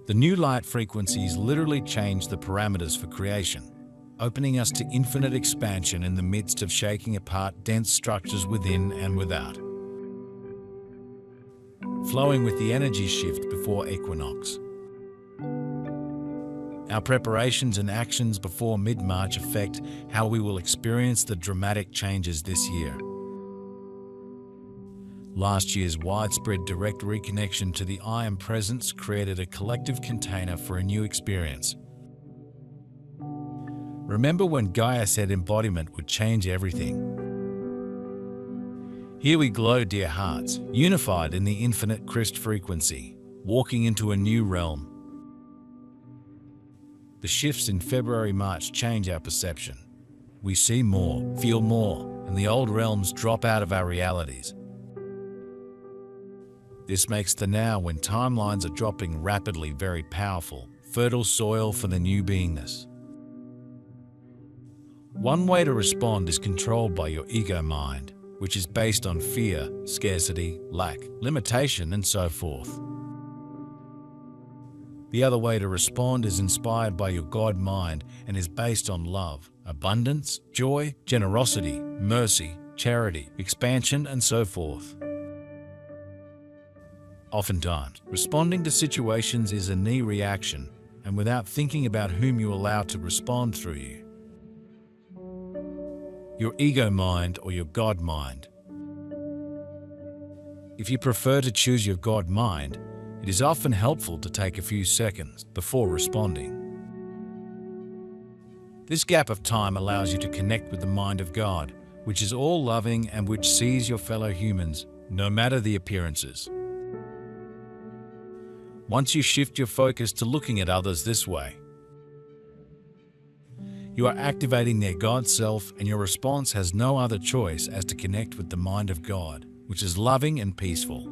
The new light frequencies literally change the parameters for creation, opening us to infinite expansion in the midst of shaking apart dense structures within and without. Flowing with the energy shift before equinox. Our preparations and actions before mid-March affect how we will experience the dramatic changes this year. Last year's widespread direct reconnection to the I Am Presence created a collective container for a new experience. Remember when Gaia said embodiment would change everything? Here we glow, dear hearts, unified in the infinite Christ frequency, walking into a new realm. The shifts in February-March change our perception. We see more, feel more, and the old realms drop out of our realities. This makes the now, when timelines are dropping rapidly, very powerful, fertile soil for the new beingness. One way to respond is controlled by your ego mind, which is based on fear, scarcity, lack, limitation, and so forth. The other way to respond is inspired by your God mind and is based on love, abundance, joy, generosity, mercy, charity, expansion, and so forth. Oftentimes, responding to situations is a knee reaction, and without thinking about whom you allow to respond through you. Your ego mind or your God mind. If you prefer to choose your God mind, it is often helpful to take a few seconds before responding. This gap of time allows you to connect with the mind of God, which is all-loving and which sees your fellow humans, no matter the appearances. Once you shift your focus to looking at others this way, you are activating their God self, and your response has no other choice as to connect with the mind of God, which is loving and peaceful.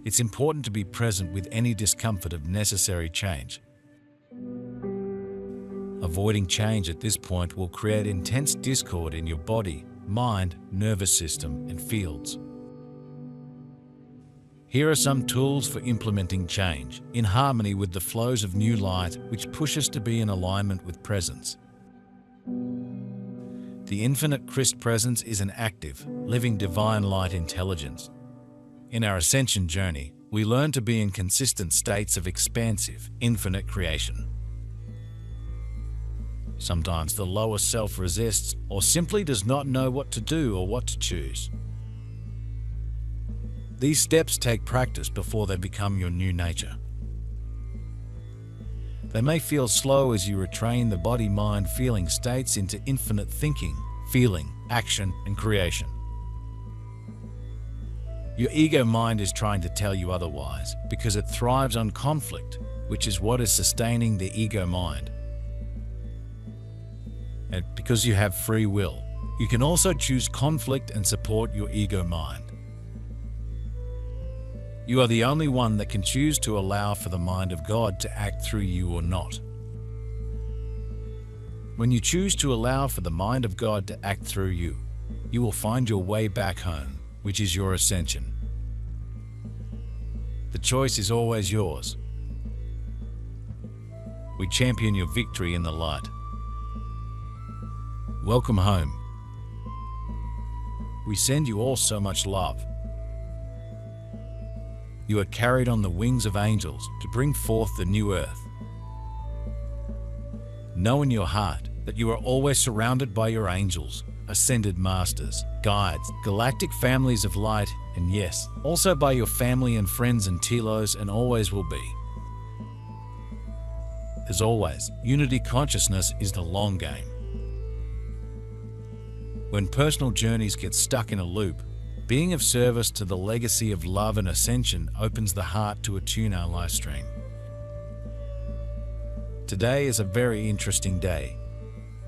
It's important to be present with any discomfort of necessary change. Avoiding change at this point will create intense discord in your body, mind, nervous system, and fields. Here are some tools for implementing change in harmony with the flows of new light which push us to be in alignment with presence. The infinite Christ presence is an active, living divine light intelligence. In our ascension journey, we learn to be in consistent states of expansive, infinite creation. Sometimes the lower self resists or simply does not know what to do or what to choose. These steps take practice before they become your new nature. They may feel slow as you retrain the body-mind feeling states into infinite thinking, feeling, action, and creation. Your ego mind is trying to tell you otherwise because it thrives on conflict, which is what is sustaining the ego mind. And because you have free will, you can also choose conflict and support your ego mind. You are the only one that can choose to allow for the mind of God to act through you or not. When you choose to allow for the mind of God to act through you, you will find your way back home, which is your ascension. The choice is always yours. We champion your victory in the light. Welcome home. We send you all so much love. You are carried on the wings of angels to bring forth the new earth. Know in your heart that you are always surrounded by your angels, ascended masters, guides, galactic families of light, and yes, also by your family and friends and telos, and always will be. As always, unity consciousness is the long game. When personal journeys get stuck in a loop, being of service to the legacy of love and ascension opens the heart to attune our life stream. Today is a very interesting day.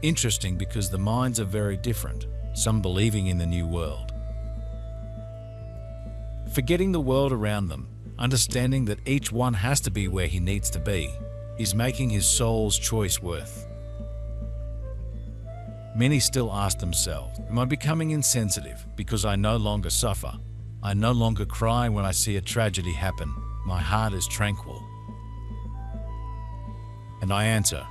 Interesting because the minds are very different, some believing in the new world. Forgetting the world around them, understanding that each one has to be where he needs to be, is making his soul's choice worth. Many still ask themselves, am I becoming insensitive because I no longer suffer? I no longer cry when I see a tragedy happen. My heart is tranquil. And I answer,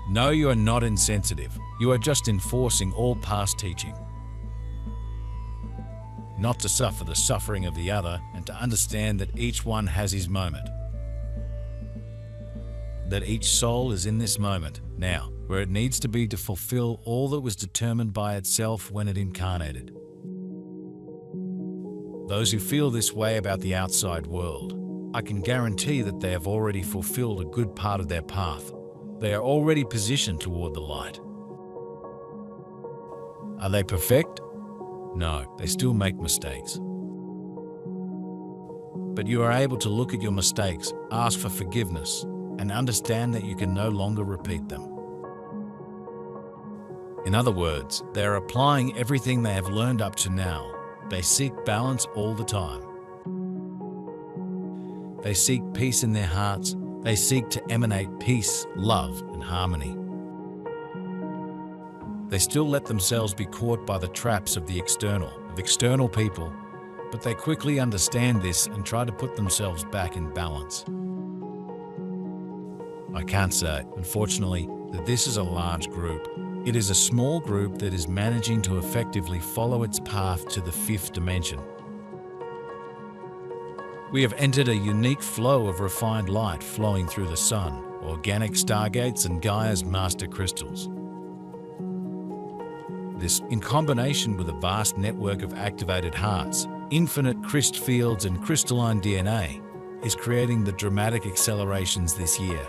no, you are not insensitive. You are just enforcing all past teaching. Not to suffer the suffering of the other, and to understand that each one has his moment. That each soul is in this moment, now, where it needs to be to fulfill all that was determined by itself when it incarnated. Those who feel this way about the outside world, I can guarantee that they have already fulfilled a good part of their path. They are already positioned toward the light. Are they perfect? No, they still make mistakes. But you are able to look at your mistakes, ask for forgiveness, and understand that you can no longer repeat them. In other words, they are applying everything they have learned up to now. They seek balance all the time. They seek peace in their hearts. They seek to emanate peace, love, and harmony. They still let themselves be caught by the traps of external people, but they quickly understand this and try to put themselves back in balance. I can't say, unfortunately, that this is a large group. It is a small group that is managing to effectively follow its path to the fifth dimension. We have entered a unique flow of refined light flowing through the sun, organic stargates, and Gaia's master crystals. This, in combination with a vast network of activated hearts, infinite crystal fields, and crystalline DNA, is creating the dramatic accelerations this year.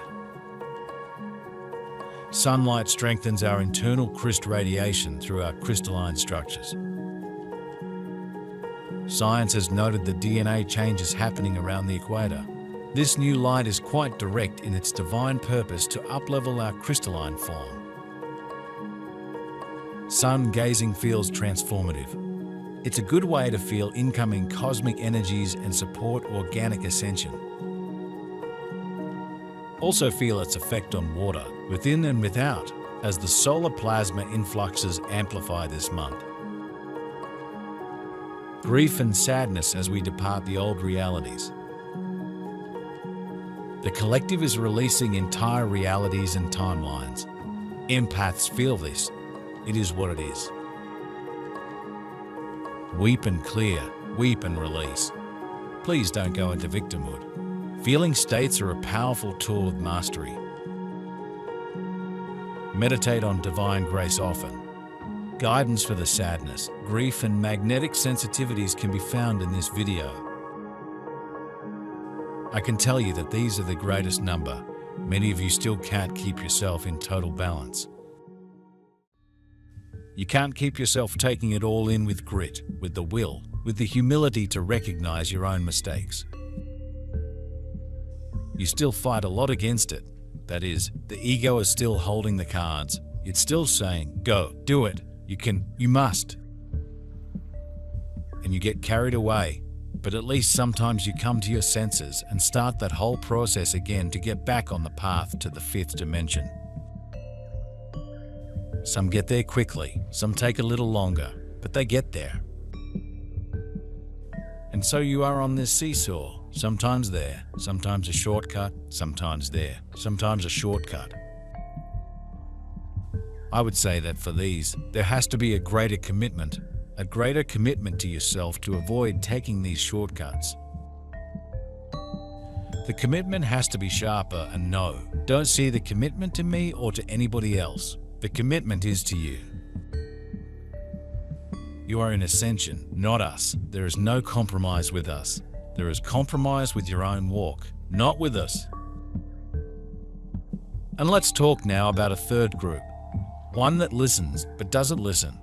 Sunlight strengthens our internal crystal radiation through our crystalline structures. Science has noted the DNA changes happening around the equator. This new light is quite direct in its divine purpose to uplevel our crystalline form. Sun gazing feels transformative. It's a good way to feel incoming cosmic energies and support organic ascension. Also feel its effect on water, within and without, as the solar plasma influxes amplify this month. Grief and sadness as we depart the old realities. The collective is releasing entire realities and timelines. Empaths feel this. It is what it is. Weep and clear, weep and release. Please don't go into victimhood. Feeling states are a powerful tool of mastery. Meditate on divine grace often. Guidance for the sadness, grief, and magnetic sensitivities can be found in this video. I can tell you that these are the greatest number. Many of you still can't keep yourself in total balance. You can't keep yourself taking it all in with grit, with the will, with the humility to recognize your own mistakes. You still fight a lot against it. That is, the ego is still holding the cards. It's still saying, go, do it, you can, you must. And you get carried away, but at least sometimes you come to your senses and start that whole process again to get back on the path to the fifth dimension. Some get there quickly, some take a little longer, but they get there. And so you are on this seesaw, sometimes there, sometimes a shortcut, sometimes there, sometimes a shortcut. I would say that for these, there has to be a greater commitment to yourself to avoid taking these shortcuts. The commitment has to be sharper, and no, don't see the commitment to me or to anybody else. The commitment is to you. You are in ascension, not us. There is no compromise with us. There is compromise with your own walk, not with us. And let's talk now about a third group. One that listens, but doesn't listen.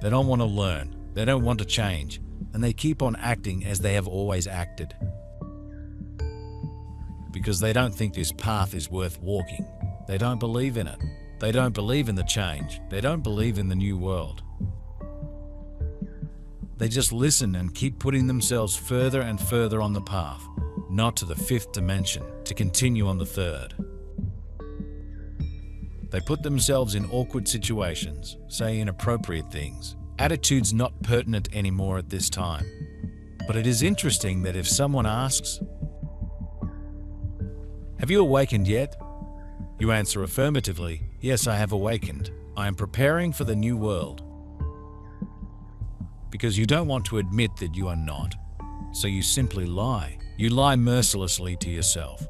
They don't want to learn, they don't want to change, and they keep on acting as they have always acted. Because they don't think this path is worth walking. They don't believe in it. They don't believe in the change. They don't believe in the new world. They just listen and keep putting themselves further and further on the path, not to the fifth dimension, to continue on the third. They put themselves in awkward situations, say inappropriate things, attitudes not pertinent anymore at this time. But it is interesting that if someone asks, "Have you awakened yet?" you answer affirmatively, "Yes, I have awakened. I am preparing for the new world." Because you don't want to admit that you are not. So you simply lie. You lie mercilessly to yourself.